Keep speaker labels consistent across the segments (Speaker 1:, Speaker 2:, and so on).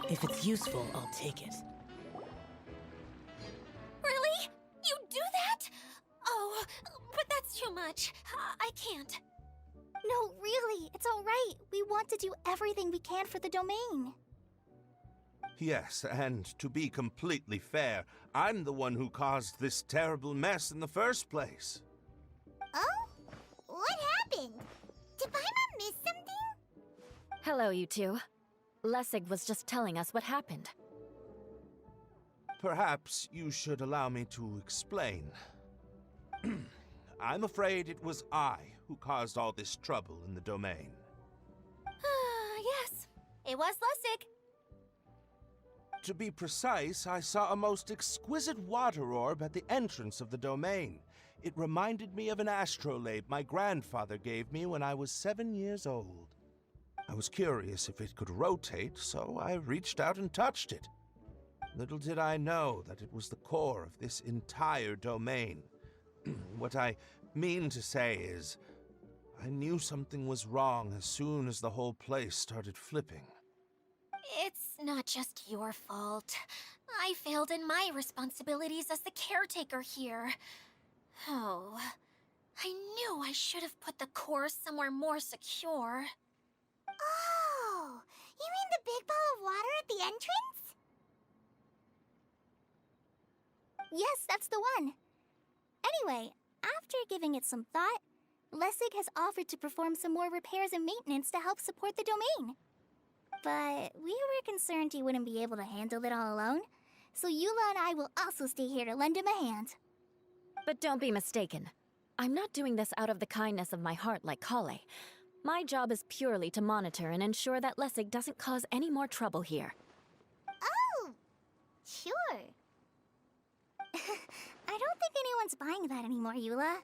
Speaker 1: If it's useful, I'll take it.
Speaker 2: Really? You do that? Oh, but that's too much. I can't.
Speaker 3: No, really, it's all right. We want to do everything we can for the domain.
Speaker 4: Yes, and to be completely fair, I'm the one who caused this terrible mess in the first place.
Speaker 3: Oh? What happened? Did Paimon miss something?
Speaker 5: Hello, you two. Lessig was just telling us what happened.
Speaker 4: Perhaps you should allow me to explain. I'm afraid it was I who caused all this trouble in the domain.
Speaker 2: Yes, it was Lessig.
Speaker 4: To be precise, I saw a most exquisite water orb at the entrance of the domain. It reminded me of an astrolabe my grandfather gave me when I was 7 years old. I was curious if it could rotate, so I reached out and touched it. Little did I know that it was the core of this entire domain. What I mean to say is, I knew something was wrong as soon as the whole place started flipping.
Speaker 2: It's not just your fault. I failed in my responsibilities as the caretaker here. Oh, I knew I should have put the core somewhere more secure.
Speaker 3: Oh, you mean the big ball of water at the entrance? Yes, that's the one. Anyway, after giving it some thought, Lessig has offered to perform some more repairs and maintenance to help support the domain. But we were concerned he wouldn't be able to handle it all alone, so Eula and I will also stay here to lend him a hand.
Speaker 5: But don't be mistaken. I'm not doing this out of the kindness of my heart like Kale. My job is purely to monitor and ensure that Lessig doesn't cause any more trouble here.
Speaker 3: Oh, sure. I don't think anyone's buying that anymore, Eula.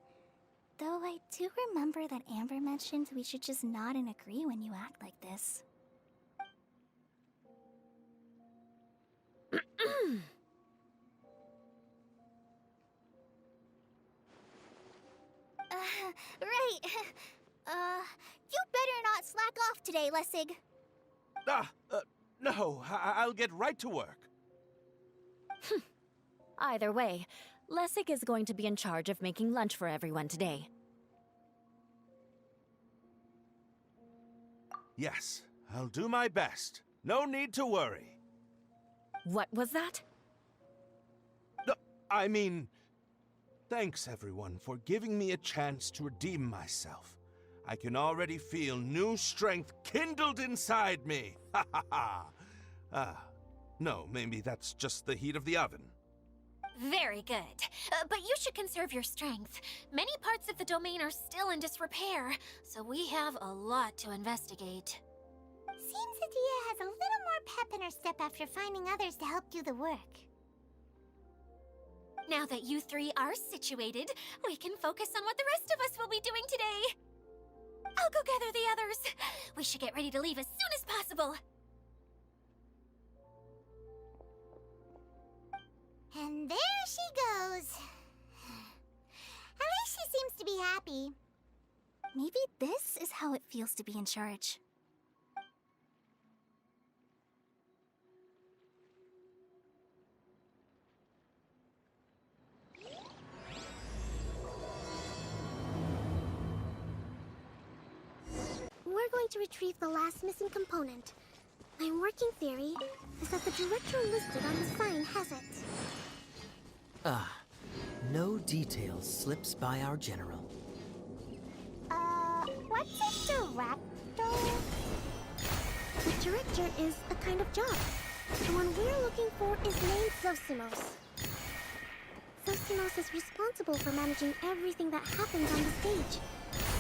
Speaker 3: Though I do remember that Amber mentioned we should just nod and agree when you act like this. Right. You better not slack off today, Lessig.
Speaker 4: No, I'll get right to work.
Speaker 5: Either way, Lessig is going to be in charge of making lunch for everyone today.
Speaker 4: Yes, I'll do my best. No need to worry.
Speaker 5: What was that?
Speaker 4: No, I mean, thanks everyone for giving me a chance to redeem myself. I can already feel new strength kindled inside me. Ha ha ha. No, maybe that's just the heat of the oven.
Speaker 2: Very good. But you should conserve your strength. Many parts of the domain are still in disrepair, so we have a lot to investigate.
Speaker 3: Seems Adia has a little more pep in her step after finding others to help do the work.
Speaker 2: Now that you three are situated, we can focus on what the rest of us will be doing today. I'll go gather the others. We should get ready to leave as soon as possible.
Speaker 3: And there she goes. At least she seems to be happy. Maybe this is how it feels to be in charge.
Speaker 6: We're going to retrieve the last missing component. My working theory is that the director listed on the sign has it.
Speaker 1: No details slips by our general.
Speaker 3: What's a director?
Speaker 6: The director is a kind of job. The one we're looking for is named Zosimos. Zosimos is responsible for managing everything that happens on the stage,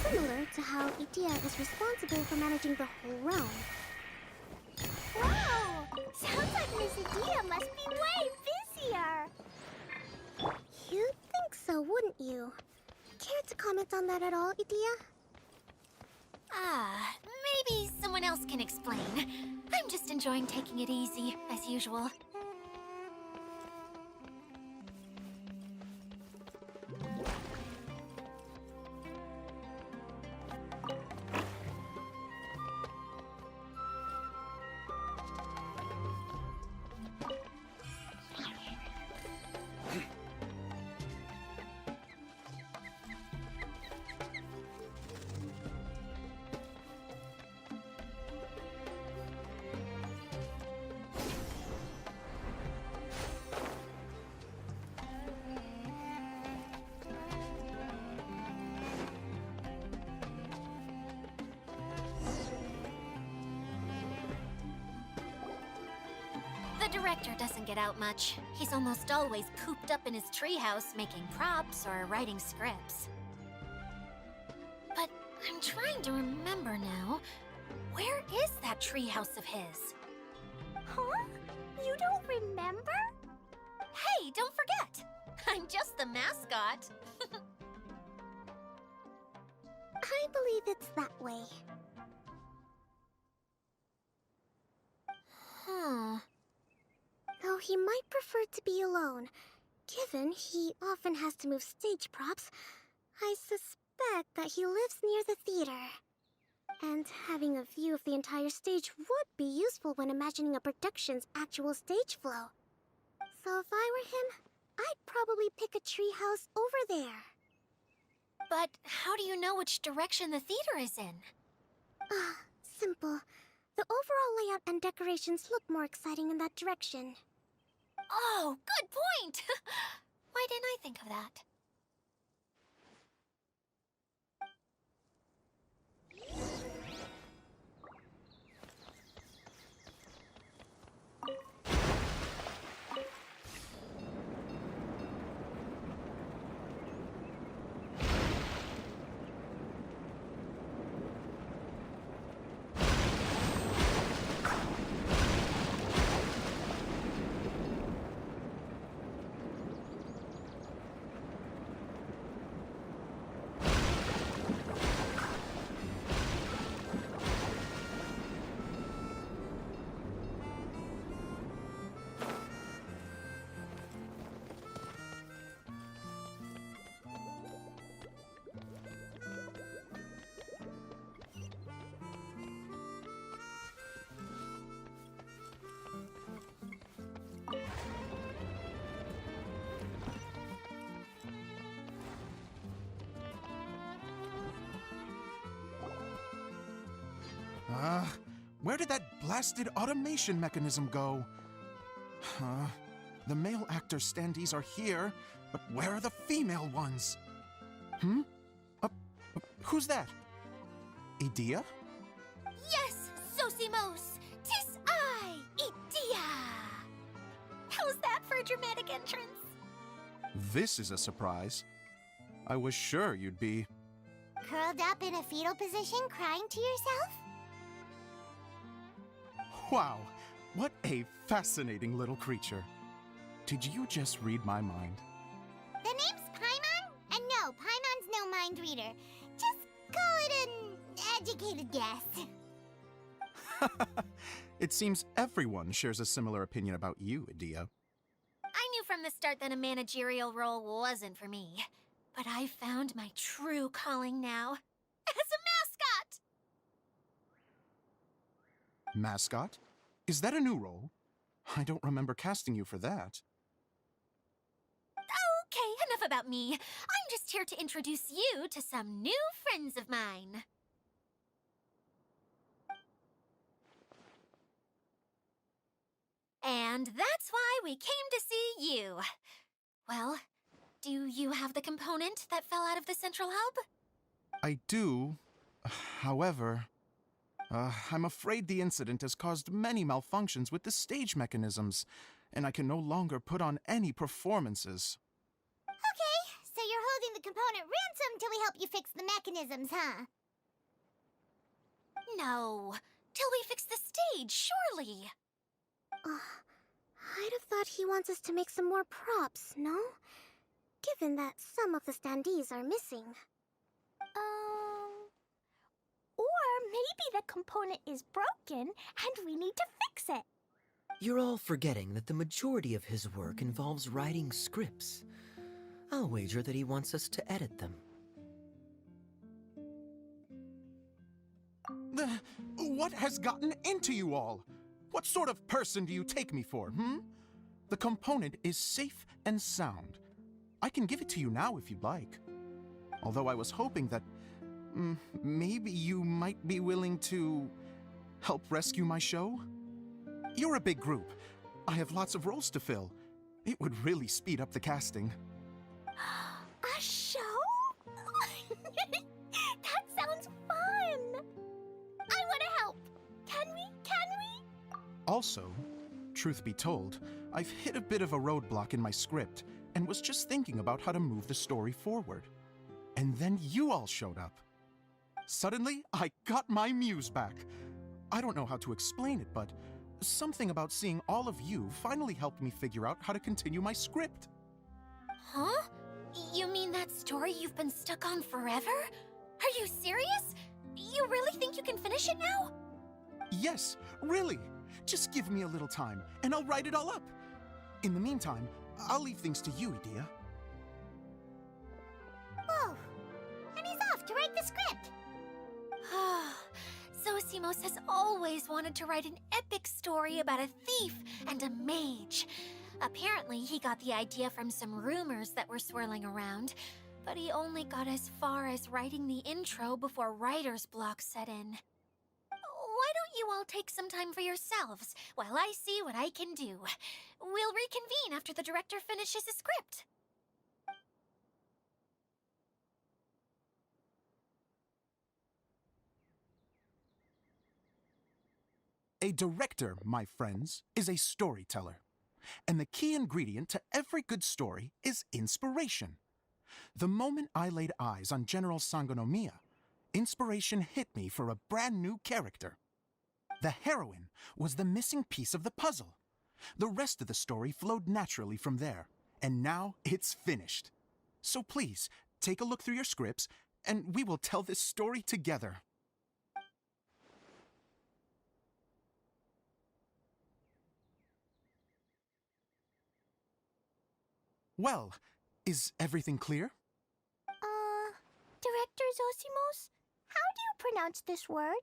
Speaker 6: similar to how Idia is responsible for managing the whole realm.
Speaker 3: Wow! Sounds like Miss Adia must be way busier!
Speaker 6: You'd think so, wouldn't you? Care to comment on that at all, Idia?
Speaker 2: Maybe someone else can explain. I I'm just enjoying taking it easy, as usual. The director doesn't get out much. He's almost always cooped up in his treehouse making props or writing scripts. But I'm trying to remember now. Where is that treehouse of his?
Speaker 6: Huh? You don't remember?
Speaker 2: Hey, don't forget! I'm just the mascot.
Speaker 6: I believe it's that way.
Speaker 2: Huh.
Speaker 6: Though he might prefer to be alone, given he often has to move stage props, I suspect that he lives near the theater. And having a view of the entire stage would be useful when imagining a production's actual stage flow. So if I were him, I'd probably pick a treehouse over there.
Speaker 2: But how do you know which direction the theater is in?
Speaker 6: Simple. The overall layout and decorations look more exciting in that direction.
Speaker 2: Oh, good point! Why didn't I think of that?
Speaker 7: Where did that blasted automation mechanism go? The male actor standees are here, but where are the female ones? Who's that? Idea?
Speaker 2: Yes, Sosimos! 'Tis I, Idea! How's that for a dramatic entrance?
Speaker 7: This is a surprise. I was sure you'd be...
Speaker 3: Curled up in a fetal position, crying to yourself?
Speaker 7: Wow, what a fascinating little creature. Did you just read my mind?
Speaker 3: The name's Paimon? And no, Paimon's no mind reader. Just call it an educated guess.
Speaker 7: It seems everyone shares a similar opinion about you, Idea.
Speaker 2: I knew from the start that a managerial role wasn't for me. But I found my true calling now. As a mascot!
Speaker 7: Mascot? Is that a new role? I don't remember casting you for that.
Speaker 2: Okay, enough about me. I'm just here to introduce you to some new friends of mine. And that's why we came to see you. Well, do you have the component that fell out of the central hub?
Speaker 7: I do. However, I'm afraid the incident has caused many malfunctions with the stage mechanisms, and I can no longer put on any performances.
Speaker 3: Okay, so you're holding the component ransom till we help you fix the mechanisms, huh?
Speaker 2: No, till we fix the stage, surely.
Speaker 6: I'd have thought he wants us to make some more props, no? Given that some of the standees are missing.
Speaker 3: Or maybe the component is broken and we need to fix it.
Speaker 8: You're all forgetting that the majority of his work involves writing scripts. I'll wager that he wants us to edit them.
Speaker 7: What has gotten into you all? What sort of person do you take me for, The component is safe and sound. I can give it to you now if you'd like. Although I was hoping that maybe you might be willing to help rescue my show? You're a big group. I have lots of roles to fill. It would really speed up the casting.
Speaker 3: A show? That sounds fun! I want to help! Can we?
Speaker 7: Also, truth be told, I've hit a bit of a roadblock in my script and was just thinking about how to move the story forward. And then you all showed up. Suddenly, I got my muse back. I don't know how to explain it, but something about seeing all of you finally helped me figure out how to continue my script.
Speaker 2: Huh? You mean that story you've been stuck on forever? Are you serious? You really think you can finish it now?
Speaker 7: Yes, really. Just give me a little time, and I'll write it all up. In the meantime, I'll leave things to you, Edea.
Speaker 3: Whoa! And he's off to write the script!
Speaker 2: Zosimos has always wanted to write an epic story about a thief and a mage. Apparently, he got the idea from some rumors that were swirling around, but he only got as far as writing the intro before writer's block set in. Why don't you all take some time for yourselves while I see what I can do? We'll reconvene after the director finishes his script.
Speaker 7: A director, my friends, is a storyteller. And the key ingredient to every good story is inspiration. The moment I laid eyes on General Sangonomiya, inspiration hit me for a brand new character. The heroine was the missing piece of the puzzle. The rest of the story flowed naturally from there, and now it's finished. So please, take a look through your scripts, and we will tell this story together. Well, is everything clear?
Speaker 3: Director Zosimos, how do you pronounce this word?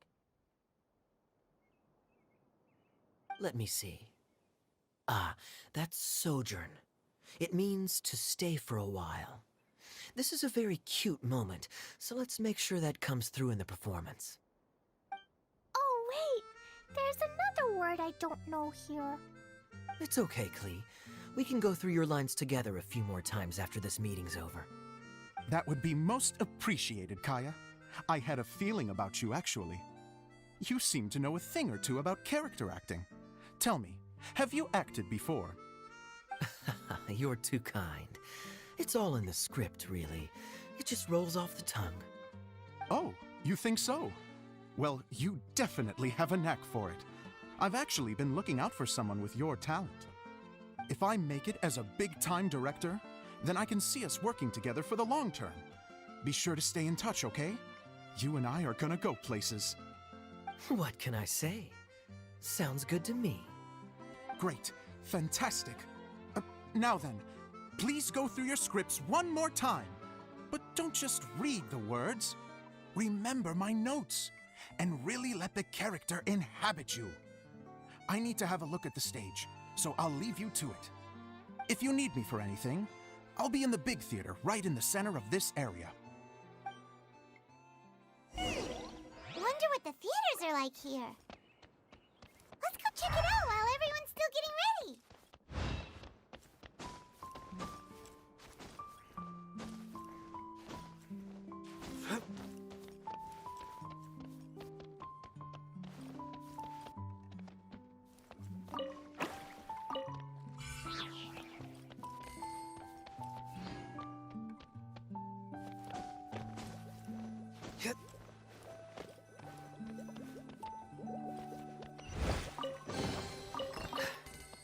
Speaker 8: Let me see. That's sojourn. It means to stay for a while. This is a very cute moment, so let's make sure that comes through in the performance.
Speaker 3: Oh, wait! There's another word I don't know here.
Speaker 8: It's okay, Klee. We can go through your lines together a few more times after this meeting's over.
Speaker 7: That would be most appreciated, Kaya. I had a feeling about you, actually. You seem to know a thing or two about character acting. Tell me, have you acted before?
Speaker 8: You're too kind. It's all in the script, really. It just rolls off the tongue.
Speaker 7: Oh, you think so? Well, you definitely have a knack for it. I've actually been looking out for someone with your talent. If I make it as a big-time director, then I can see us working together for the long term. Be sure to stay in touch, okay? You and I are gonna go places.
Speaker 8: What can I say? Sounds good to me.
Speaker 7: Great. Fantastic. Now then, please go through your scripts one more time. But don't just read the words. Remember my notes, and really let the character inhabit you. I need to have a look at the stage, so I'll leave you to it. If you need me for anything, I'll be in the big theater right in the center of this area.
Speaker 3: Wonder what the theaters are like here. Let's go check it out while everyone's still getting ready.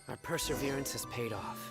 Speaker 9: Our perseverance has paid off.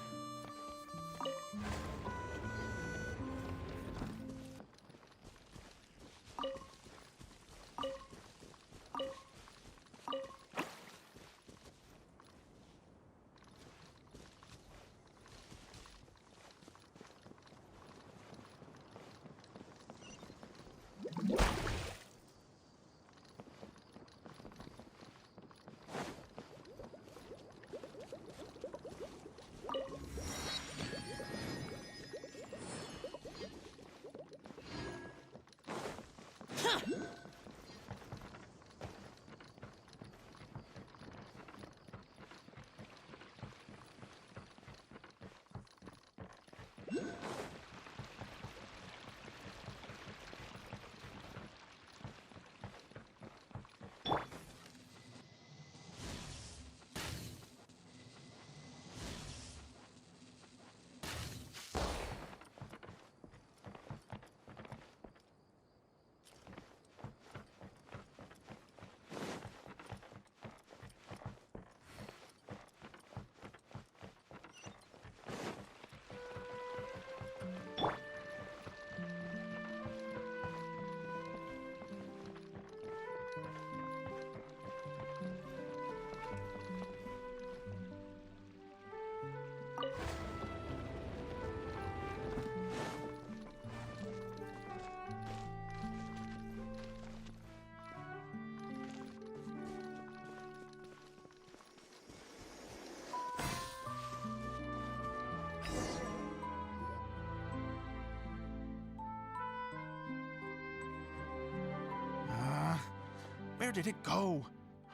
Speaker 7: Where did it go?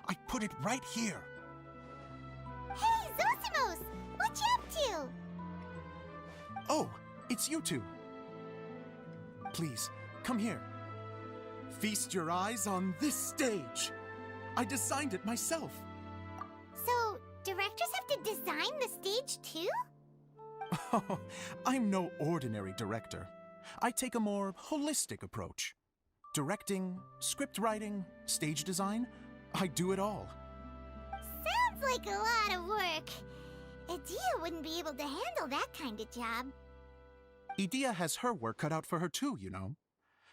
Speaker 7: I put it right here.
Speaker 6: Hey, Zosimos! What you up to?
Speaker 7: Oh, it's you two. Please, come here. Feast your eyes on this stage. I designed it myself.
Speaker 6: So, directors have to design the stage too?
Speaker 7: Oh, I'm no ordinary director. I take a more holistic approach. Directing, script writing, stage design, I do it all.
Speaker 6: Sounds like a lot of work. Edea wouldn't be able to handle that kind of job.
Speaker 7: Edea has her work cut out for her too, you know.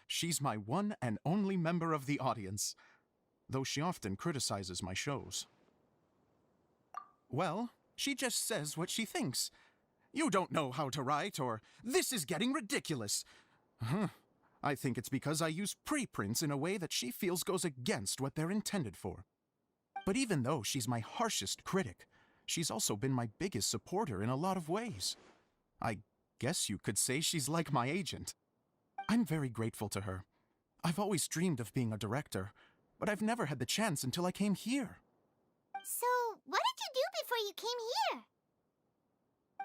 Speaker 7: She's my one and only member of the audience, though she often criticizes my shows. Well, she just says what she thinks. You don't know how to write, or this is getting ridiculous. I think it's because I use preprints in a way that she feels goes against what they're intended for. But even though she's my harshest critic, she's also been my biggest supporter in a lot of ways. I guess you could say she's like my agent. I'm very grateful to her. I've always dreamed of being a director, but I've never had the chance until I came here.
Speaker 6: So, what did you do before you came here?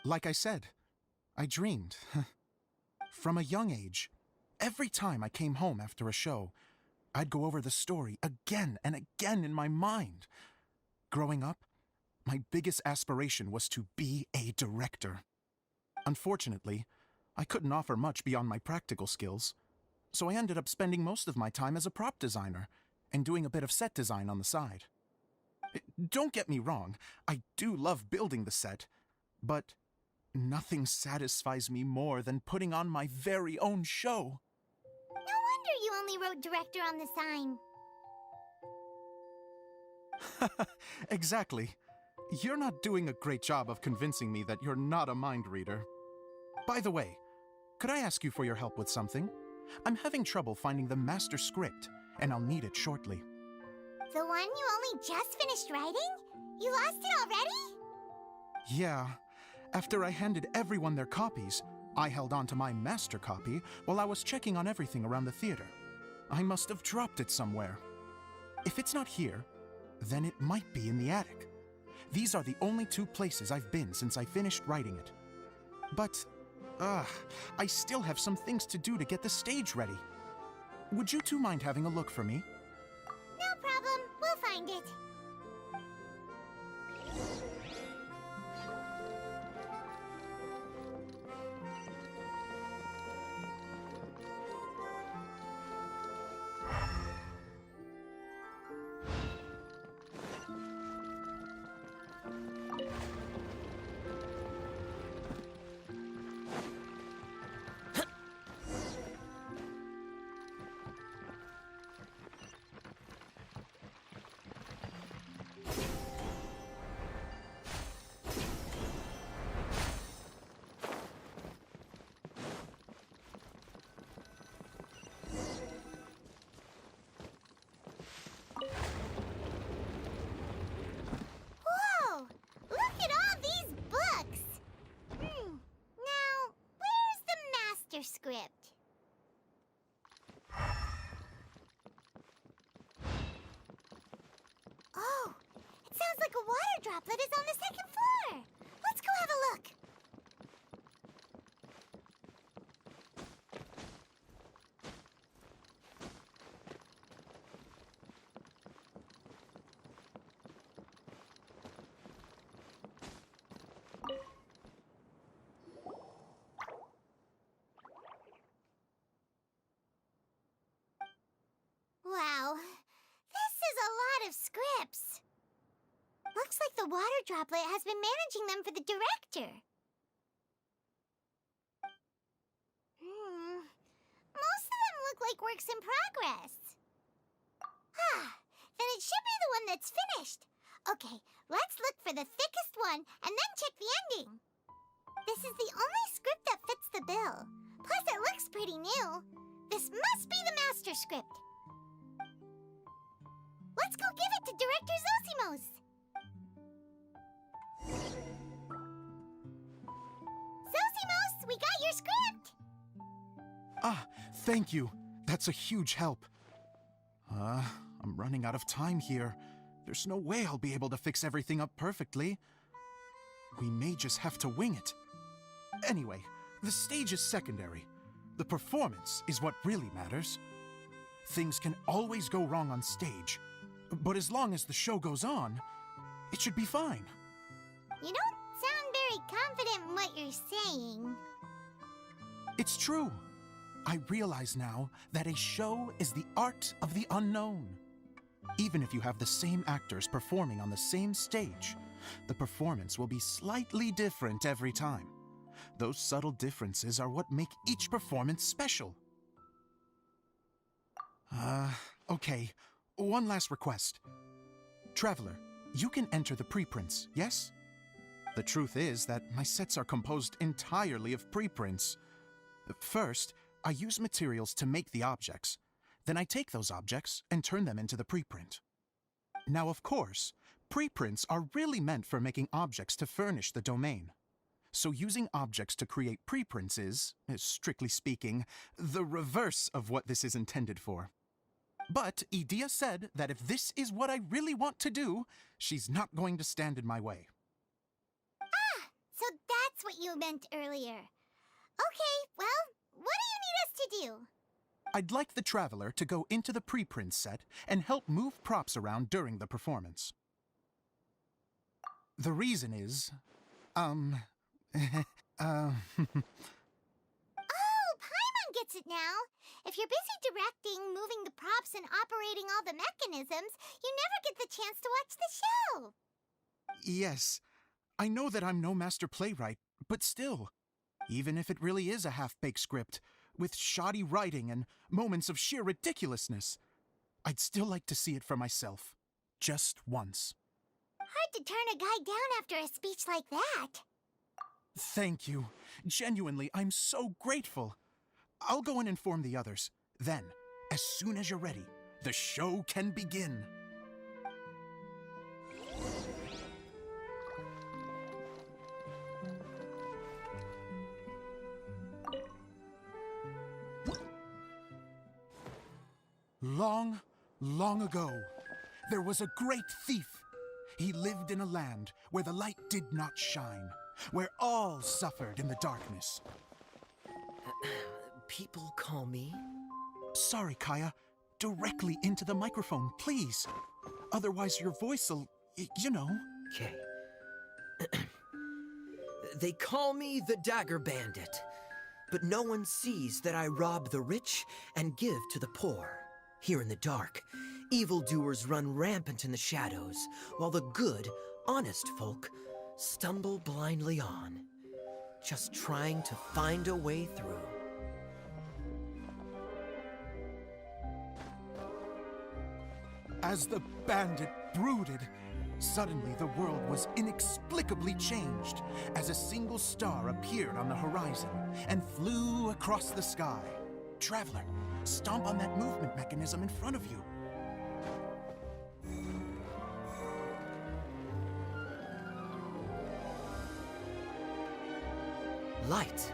Speaker 7: Like I said, I dreamed. From a young age, every time I came home after a show, I'd go over the story again and again in my mind. Growing up, my biggest aspiration was to be a director. Unfortunately, I couldn't offer much beyond my practical skills, so I ended up spending most of my time as a prop designer and doing a bit of set design on the side. Don't get me wrong, I do love building the set, but nothing satisfies me more than putting on my very own show.
Speaker 6: No wonder you only wrote director on the sign.
Speaker 7: Exactly. You're not doing a great job of convincing me that you're not a mind reader. By the way, could I ask you for your help with something? I'm having trouble finding the master script, and I'll need it shortly.
Speaker 6: The one you only just finished writing? You lost it already?
Speaker 7: Yeah. After I handed everyone their copies, I held on to my master copy while I was checking on everything around the theater. I must have dropped it somewhere. If it's not here, then it might be in the attic. These are the only two places I've been since I finished writing it. But, I still have some things to do to get the stage ready. Would you two mind having a look for me?
Speaker 6: No problem. We'll find it. Whoa! Look at all these books! Now, where's the master script? Oh, it sounds like a water droplet is on the second floor. Let's go have a look. Wow, this is a lot of scripts. Looks like the water droplet has been managing them for the director. Most of them look like works in progress. Then it should be the one that's finished. Okay, let's look for the thickest one and then check the ending. This is the only script that fits the bill. Plus, it looks pretty new. This must be the master script. Let's go give it to Director Zosimos. Zosimos, we got your script!
Speaker 7: Ah, thank you. That's a huge help. I'm running out of time here. There's no way I'll be able to fix everything up perfectly. We may just have to wing it. Anyway, the stage is secondary. The performance is what really matters. Things can always go wrong on stage, but as long as the show goes on, it should be fine.
Speaker 6: You don't sound very confident in what you're saying.
Speaker 7: It's true. I realize now that a show is the art of the unknown. Even if you have the same actors performing on the same stage, the performance will be slightly different every time. Those subtle differences are what make each performance special. Okay. One last request. Traveler, you can enter the preprints, yes? The truth is that my sets are composed entirely of preprints. First, I use materials to make the objects. Then I take those objects and turn them into the preprint. Now, of course, preprints are really meant for making objects to furnish the domain. So using objects to create preprints is, strictly speaking, the reverse of what this is intended for. But Edea said that if this is what I really want to do, she's not going to stand in my way.
Speaker 6: Ah, so that's what you meant earlier. Okay, well, what do you need us to do?
Speaker 7: I'd like the Traveler to go into the preprint set and help move props around during the performance. The reason is,
Speaker 6: Oh, Paimon gets it now. If you're busy directing, moving the props, and operating all the mechanisms, you never get the chance to watch the show.
Speaker 7: yes, I know that I'm no master playwright, but still, even if it really is a half-baked script, with shoddy writing and moments of sheer ridiculousness, I'd still like to see it for myself, just once.
Speaker 6: Hard to turn a guy down after a speech like that.
Speaker 7: Thank you. Genuinely, I'm so grateful. I'll go and inform the others. Then, as soon as you're ready, the show can begin. Long, long ago, there was a great thief. He lived in a land where the light did not shine, where all suffered in the darkness.
Speaker 8: People call me...
Speaker 7: Sorry, Kaya. Directly into the microphone, please. Otherwise your voice'll... you know.
Speaker 8: Okay. They call me the Dagger Bandit, but no one sees that I rob the rich and give to the poor. Here in the dark, evildoers run rampant in the shadows, while the good, honest folk stumble blindly on, just trying to find a way through.
Speaker 7: As the bandit brooded, suddenly the world was inexplicably changed as a single star appeared on the horizon and flew across the sky. Traveler, stomp on that movement mechanism in front of you.
Speaker 8: Light.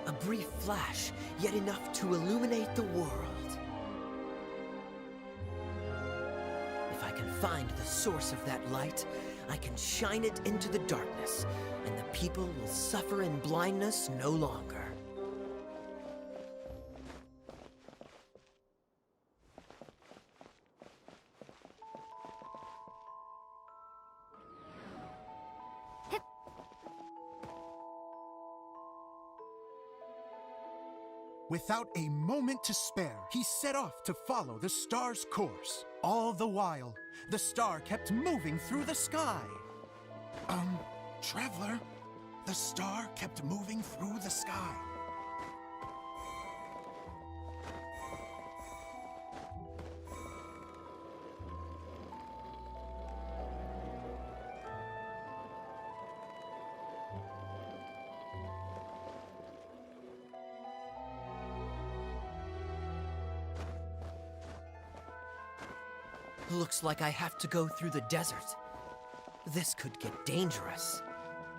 Speaker 8: A brief flash, yet enough to illuminate the world. If I can find the source of that light, I can shine it into the darkness, and the people will suffer in blindness no longer.
Speaker 7: Without a moment to spare, he set off to follow the star's course. All the while, the star kept moving through the sky. Traveler, the star kept moving through the sky.
Speaker 8: Looks like I have to go through the desert. This could get dangerous.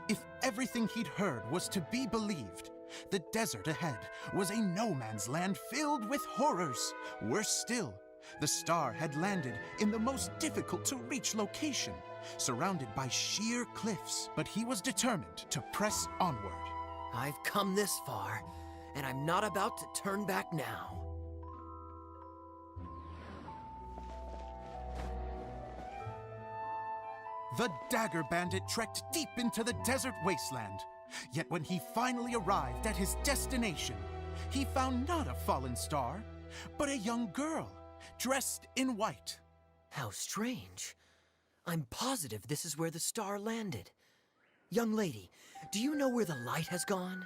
Speaker 7: If everything he'd heard was to be believed, the desert ahead was a no-man's land filled with horrors. Worse still, The star had landed in the most difficult-to-reach location, surrounded by sheer cliffs, but he was determined to press onward.
Speaker 8: I've come this far, and I'm not about to turn back now.
Speaker 7: The Dagger Bandit trekked deep into the desert wasteland. Yet when he finally arrived at his destination, he found not a fallen star, but a young girl, dressed in white.
Speaker 8: How strange. I'm positive this is where the star landed. Young lady, do you know where the light has gone?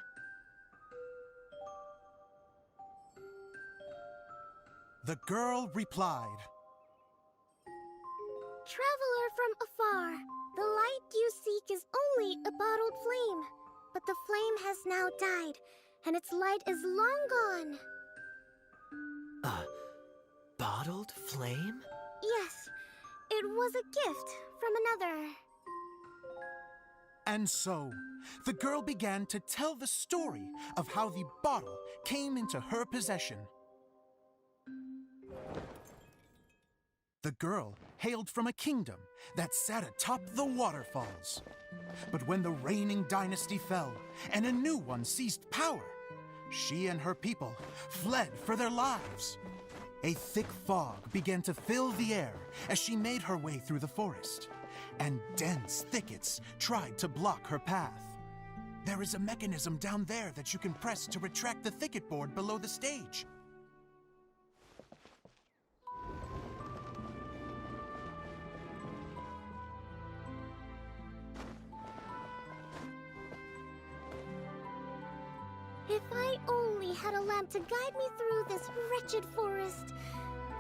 Speaker 7: The girl replied,
Speaker 6: Traveler from afar, the light you seek is only a bottled flame. But the flame has now died, and its light is long gone.
Speaker 8: A bottled flame?
Speaker 6: Yes, it was a gift from another.
Speaker 7: And so, the girl began to tell the story of how the bottle came into her possession. The girl hailed from a kingdom that sat atop the waterfalls. But when the reigning dynasty fell and a new one seized power, she and her people fled for their lives. A thick fog began to fill the air as she made her way through the forest, and dense thickets tried to block her path. There is a mechanism down there that you can press to retract the thicket board below the stage.
Speaker 6: If I only had a lamp to guide me through this wretched forest,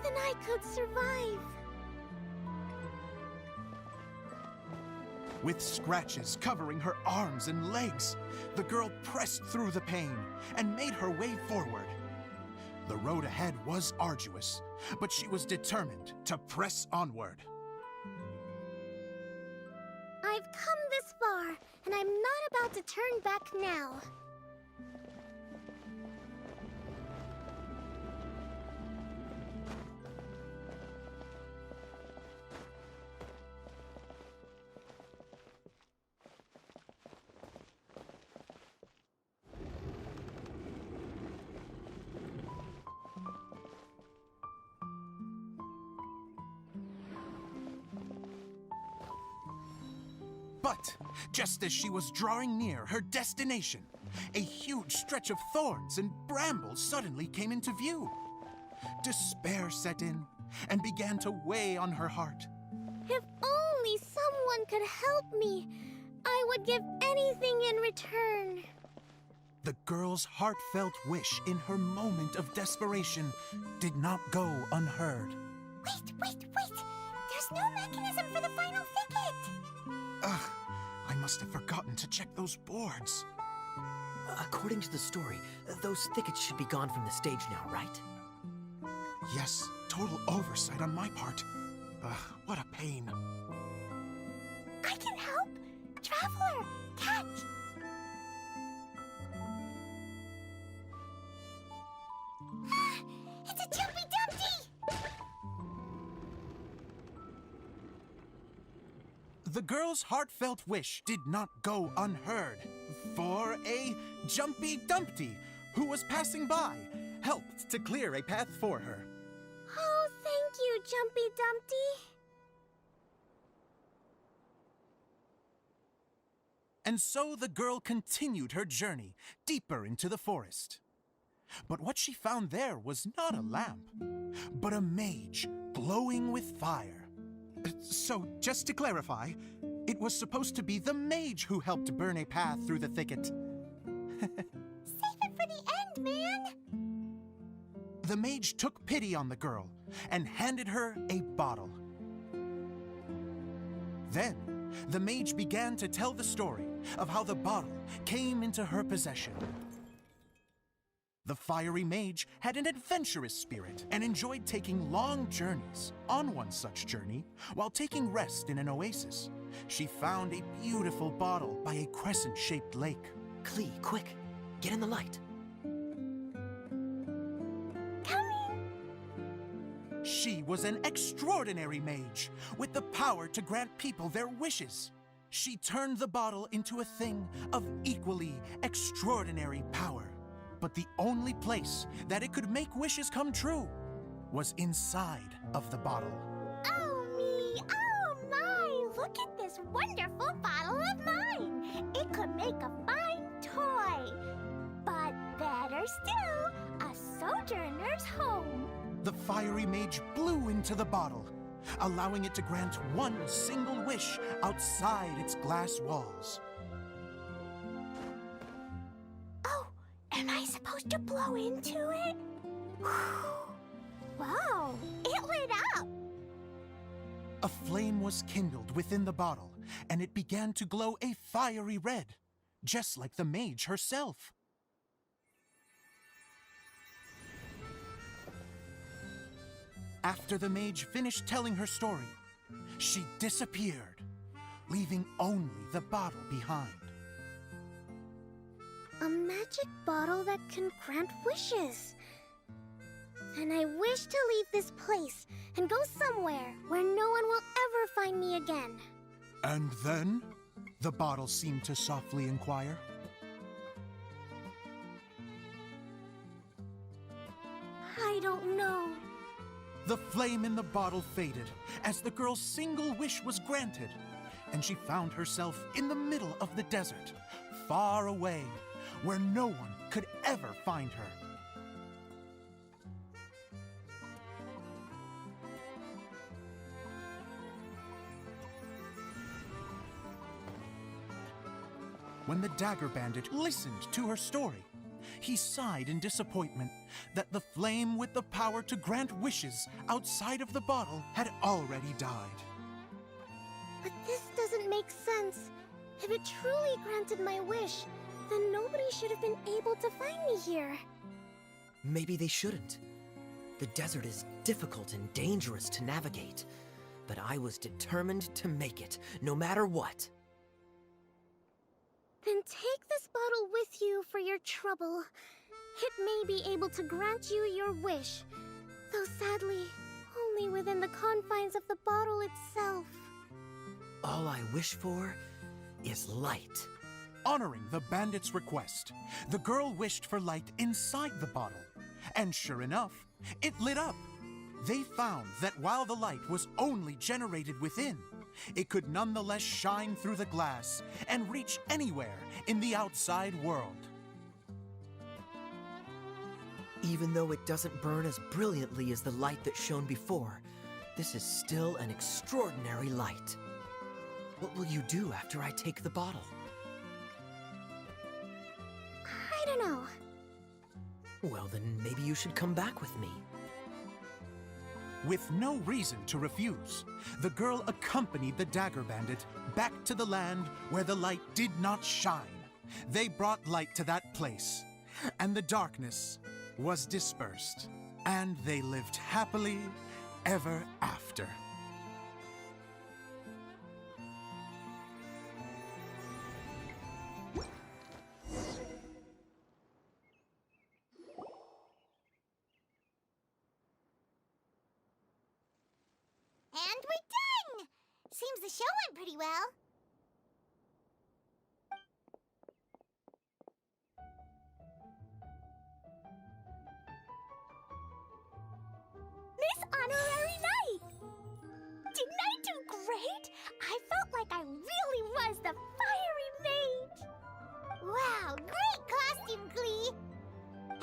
Speaker 6: then I could survive.
Speaker 7: With scratches covering her arms and legs, the girl pressed through the pain and made her way forward. The road ahead was arduous, but she was determined to press onward.
Speaker 6: I've come this far, and I'm not about to turn back now.
Speaker 7: But just as she was drawing near her destination, a huge stretch of thorns and brambles suddenly came into view. Despair set in and began to weigh on her heart.
Speaker 6: If only someone could help me, I would give anything in return.
Speaker 7: The girl's heartfelt wish in her moment of desperation did not go unheard.
Speaker 6: Wait! There's no mechanism for the final thicket!
Speaker 7: Ugh, I must have forgotten to check those boards.
Speaker 8: According to the story, those thickets should be gone from the stage now, right?
Speaker 7: Yes, total oversight on my part. Ugh, what a pain.
Speaker 6: I can help! Traveler, catch! It's a Jumpy Dumpty!
Speaker 7: The girl's heartfelt wish did not go unheard, for a Jumpy Dumpty, who was passing by, helped to clear a path for her.
Speaker 6: Oh, thank you, Jumpy Dumpty.
Speaker 7: And so the girl continued her journey deeper into the forest. But what she found there was not a lamp, but a mage glowing with fire. So, just to clarify, it was supposed to be the mage who helped burn a path through the thicket.
Speaker 6: Save it for the end, man!
Speaker 7: The mage took pity on the girl and handed her a bottle. Then, the mage began to tell the story of how the bottle came into her possession. The fiery mage had an adventurous spirit and enjoyed taking long journeys. On one such journey, while taking rest in an oasis, she found a beautiful bottle by a crescent-shaped lake.
Speaker 8: Klee, quick, get in the light.
Speaker 6: Coming!
Speaker 7: She She was an extraordinary mage, with the power to grant people their wishes. She turned the bottle into a thing of equally extraordinary power. But the only place that it could make wishes come true was inside of the bottle.
Speaker 3: Oh me, oh my! Look at this wonderful bottle of mine! It could make a fine toy. But better still, a sojourner's home.
Speaker 7: The fiery mage blew into the bottle, allowing it to grant one single wish outside its glass walls.
Speaker 3: Oh, am I supposed to blow into it? Wow, it lit up!
Speaker 7: A flame was kindled within the bottle, and it began to glow a fiery red, just like the mage herself. After the mage finished telling her story, she disappeared, leaving only the bottle behind.
Speaker 6: A magic bottle that can grant wishes. And I wish to leave this place and go somewhere where no one will ever find me again.
Speaker 7: And then? The bottle seemed to softly inquire.
Speaker 6: I don't know.
Speaker 7: The flame in the bottle faded as the girl's single wish was granted, and she found herself in the middle of the desert, far away, where no one could ever find her. When the dagger bandit listened to her story, he sighed in disappointment that the flame with the power to grant wishes outside of the bottle had already died.
Speaker 6: But this doesn't make sense. If it truly granted my wish, then nobody should have been able to find me here.
Speaker 8: Maybe they shouldn't. The desert is difficult and dangerous to navigate, but I was determined to make it, no matter what.
Speaker 6: Then take this bottle with you for your trouble. It may be able to grant you your wish, though sadly, only within the confines of the bottle itself.
Speaker 8: All I wish for is light.
Speaker 7: Honoring the bandit's request, the girl wished for light inside the bottle, and sure enough, it lit up. They found that while the light was only generated within, it could nonetheless shine through the glass and reach anywhere in the outside world.
Speaker 8: Even though it doesn't burn as brilliantly as the light that shone before, this is still an extraordinary light. What will you do after I take the bottle?
Speaker 6: I don't know.
Speaker 8: Well, then maybe you should come back with me.
Speaker 7: With no reason to refuse, the girl accompanied the dagger bandit back to the land where the light did not shine. They brought light to that place, and the darkness was dispersed, and they lived happily ever after.
Speaker 3: And we're done! Seems the show went pretty well. Miss Honorary Knight! Didn't I do great? I felt like I really was the fiery mage. Wow, great costume, Glee!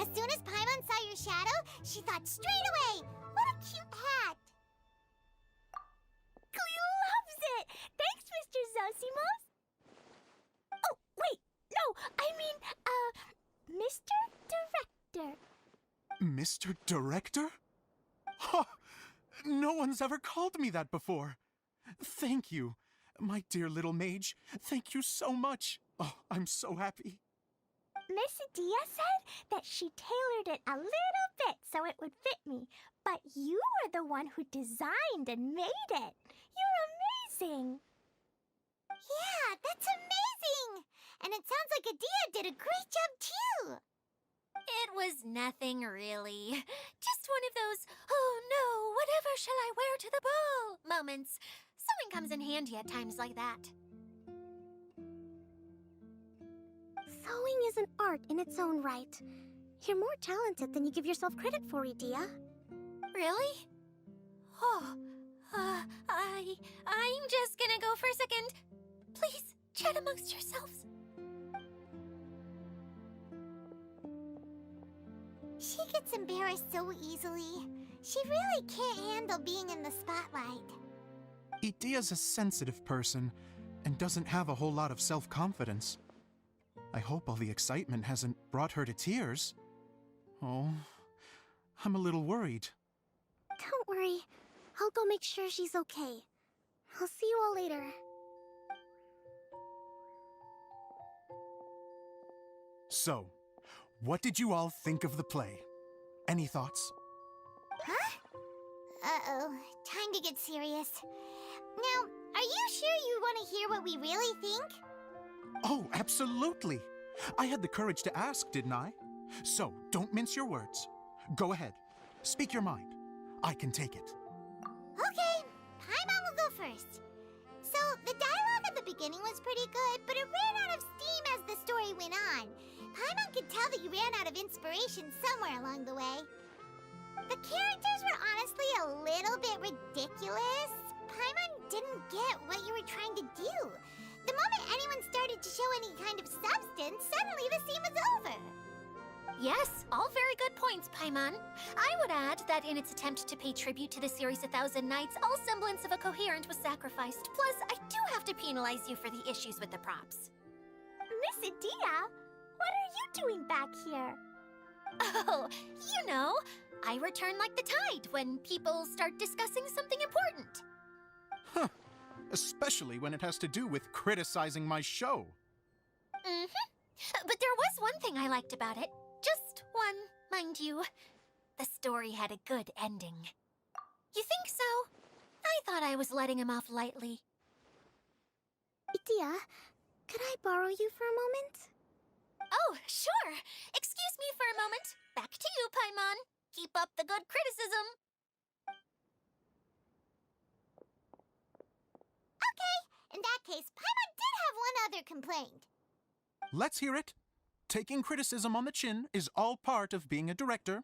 Speaker 3: As soon as Paimon saw your shadow, she thought straight away, what a cute hat! Glee loves it! Thanks, Mr. Zosimos! Oh, wait, no, I mean, Mr. Director.
Speaker 7: Mr. Director? Ha! No one's ever called me that before. Thank you, my dear little mage. Thank you so much. Oh, I'm so happy.
Speaker 3: Miss Adia said that she tailored it a little bit so it would fit me, but you were the one who designed and made it. You're amazing. Yeah, that's amazing! And it sounds like Adia did a great job too.
Speaker 2: It was nothing really. Just one of those, oh no, whatever shall I wear to the ball moments. Sewing comes in handy at times like that.
Speaker 6: Sewing is an art in its own right. You're more talented than you give yourself credit for, Edea.
Speaker 2: Really? Oh, I'm just gonna go for a second. Please, chat amongst yourselves.
Speaker 3: She gets embarrassed so easily. She really can't handle being in the spotlight.
Speaker 7: Edea's a sensitive person and doesn't have a whole lot of self-confidence. I hope all the excitement hasn't brought her to tears. Oh, I'm a little worried.
Speaker 6: Don't worry. I'll go make sure she's okay. I'll see you all later.
Speaker 7: So, what did you all think of the play? Any thoughts?
Speaker 3: Huh? Uh-oh, time to get serious. Now, are you sure you want to hear what we really think?
Speaker 7: Oh, absolutely. I had the courage to ask, didn't I? So, don't mince your words. Go ahead. Speak your mind. I can take it.
Speaker 3: Okay, Paimon will go first. So, the dialogue at the beginning was pretty good, but it ran out of steam as the story went on. Paimon could tell that you ran out of inspiration somewhere along the way. The characters were honestly a little bit ridiculous. Paimon didn't get what you were trying to do. The moment anyone started to show any kind of substance, suddenly the scene was over.
Speaker 2: Yes, all very good points, Paimon. I would add that in its attempt to pay tribute to the series 1,000 Nights, all semblance of a coherent was sacrificed. Plus, I do have to penalize you for the issues with the props.
Speaker 3: Miss Edea, what are you doing back here?
Speaker 2: Oh, you know, I return like the tide when people start discussing something important.
Speaker 7: Huh. Especially when it has to do with criticizing my show.
Speaker 2: But there was one thing I liked about it. Just one, mind you. The story had a good ending. You think so? I thought I was letting him off lightly.
Speaker 6: Edea, could I borrow you for a moment?
Speaker 2: Oh, sure. Excuse me for a moment. Back to you, Paimon. Keep up the good criticism.
Speaker 3: Okay, in that case, Paimon did have one other complaint.
Speaker 7: Let's hear it. Taking criticism on the chin is all part of being a director.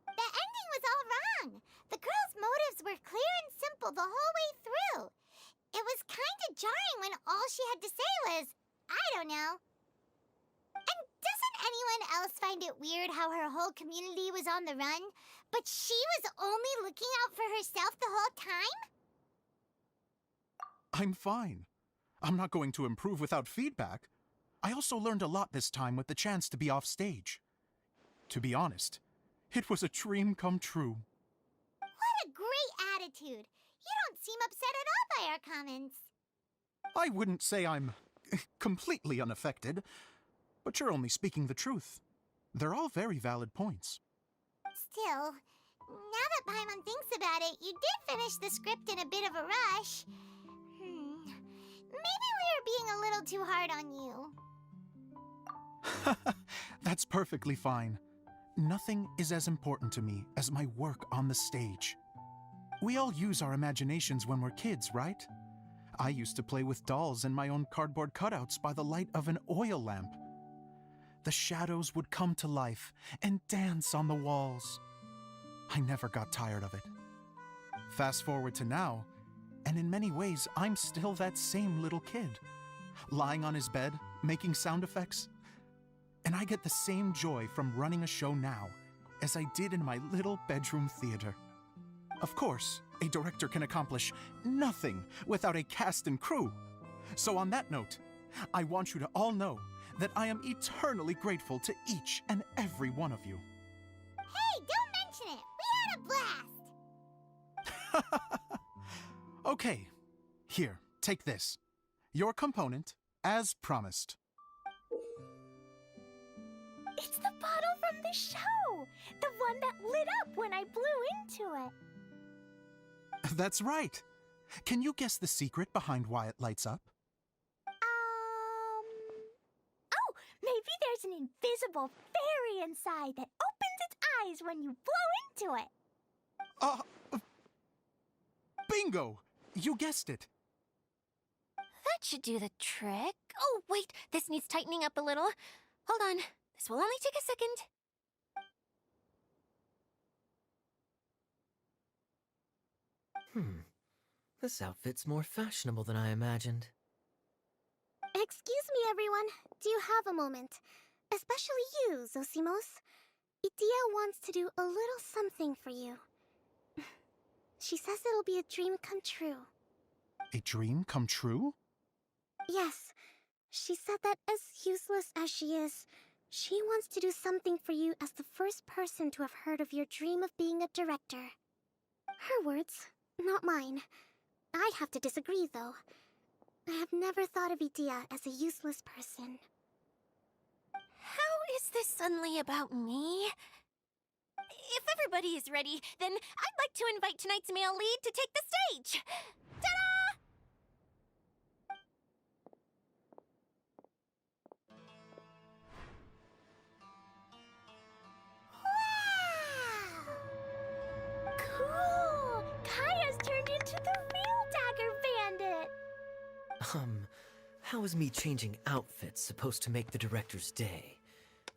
Speaker 3: The ending was all wrong. The girl's motives were clear and simple the whole way through. It was kind of jarring when all she had to say was, I don't know. And doesn't anyone else find it weird how her whole community was on the run, but she was only looking out for herself the whole time?
Speaker 7: I'm fine. I'm not going to improve without feedback. I also learned a lot this time with the chance to be off stage. To be honest, it was a dream come true.
Speaker 3: What a great attitude. You don't seem upset at all by our comments.
Speaker 7: I wouldn't say I'm completely unaffected, but you're only speaking the truth. They're all very valid points.
Speaker 3: Still, now that Paimon thinks about it, you did finish the script in a bit of a rush. Maybe we were being a little too hard on you.
Speaker 7: That's perfectly fine. Nothing is as important to me as my work on the stage. We all use our imaginations when we're kids, right? I used to play with dolls and my own cardboard cutouts by the light of an oil lamp. The shadows would come to life and dance on the walls. I never got tired of it. Fast forward to now, and in many ways, I'm still that same little kid, lying on his bed, making sound effects. And I get the same joy from running a show now as I did in my little bedroom theater. Of course, a director can accomplish nothing without a cast and crew. So on that note, I want you to all know that I am eternally grateful to each and every one of you.
Speaker 3: Hey, don't mention it. We had a blast.
Speaker 7: Okay, here, take this. Your component, as promised.
Speaker 3: It's the bottle from the show. The one that lit up when I blew into it.
Speaker 7: That's right. Can you guess the secret behind why it lights up?
Speaker 3: Oh, maybe there's an invisible fairy battery inside that opens its eyes when you blow into it.
Speaker 7: Bingo! You guessed it.
Speaker 2: That should do the trick. Oh, wait, this needs tightening up a little. Hold on, this will only take a second.
Speaker 8: This outfit's more fashionable than I imagined.
Speaker 6: Excuse me, everyone. Do you have a moment? Especially you, Zosimos. Idia wants to do a little something for you. She says it'll be a dream come true.
Speaker 7: A dream come true?
Speaker 6: Yes. She said that as useless as she is, she wants to do something for you as the first person to have heard of your dream of being a director. Her words, not mine. I'd have to disagree, though. I have never thought of Idia as a useless person.
Speaker 2: How is this suddenly about me? If everybody is ready, then I'd like to invite tonight's male lead to take the stage. Ta-da!
Speaker 3: Wow! Cool! Kaya's turned into the real Dagger Bandit!
Speaker 8: How is me changing outfits supposed to make the director's day?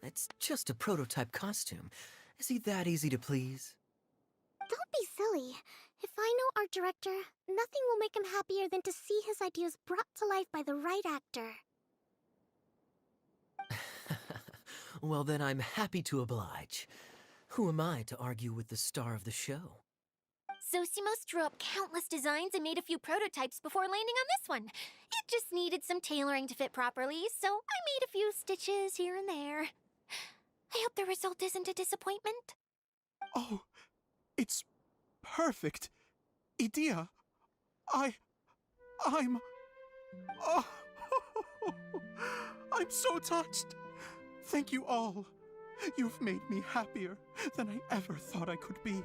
Speaker 8: It's just a prototype costume. Is he that easy to please?
Speaker 6: Don't be silly. If I know our director, nothing will make him happier than to see his ideas brought to life by the right actor.
Speaker 8: Well, then I'm happy to oblige. Who am I to argue with the star of the show?
Speaker 2: Zosimos drew up countless designs and made a few prototypes before landing on this one. It just needed some tailoring to fit properly, so I made a few stitches here and there. I hope the result isn't a disappointment.
Speaker 7: Oh, it's perfect. Idia, I'm... Oh, I'm so touched. Thank you all. You've made me happier than I ever thought I could be.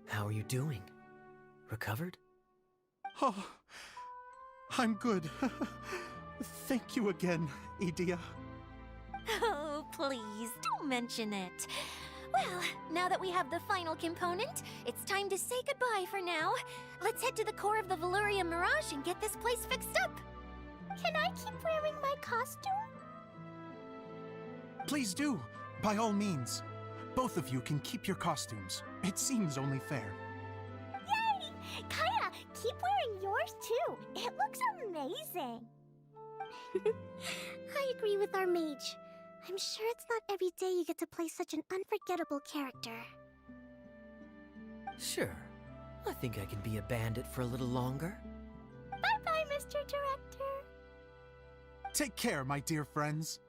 Speaker 8: How are you doing? Recovered?
Speaker 7: Oh, I'm good. Thank you again, Idia.
Speaker 2: Oh, please, don't mention it. Well, now that we have the final component, it's time to say goodbye for now. Let's head to the core of the Valyria Mirage and get this place fixed up.
Speaker 3: Can I keep wearing my costume?
Speaker 7: Please do, by all means. Both of you can keep your costumes. It seems only fair.
Speaker 3: Yay! Kaya, keep wearing yours too. It looks amazing.
Speaker 6: I agree with our mage. I'm sure it's not every day you get to play such an unforgettable character.
Speaker 8: Sure. I think I can be a bandit for a little longer.
Speaker 3: Bye-bye, Mr. Director.
Speaker 7: Take care, my dear friends.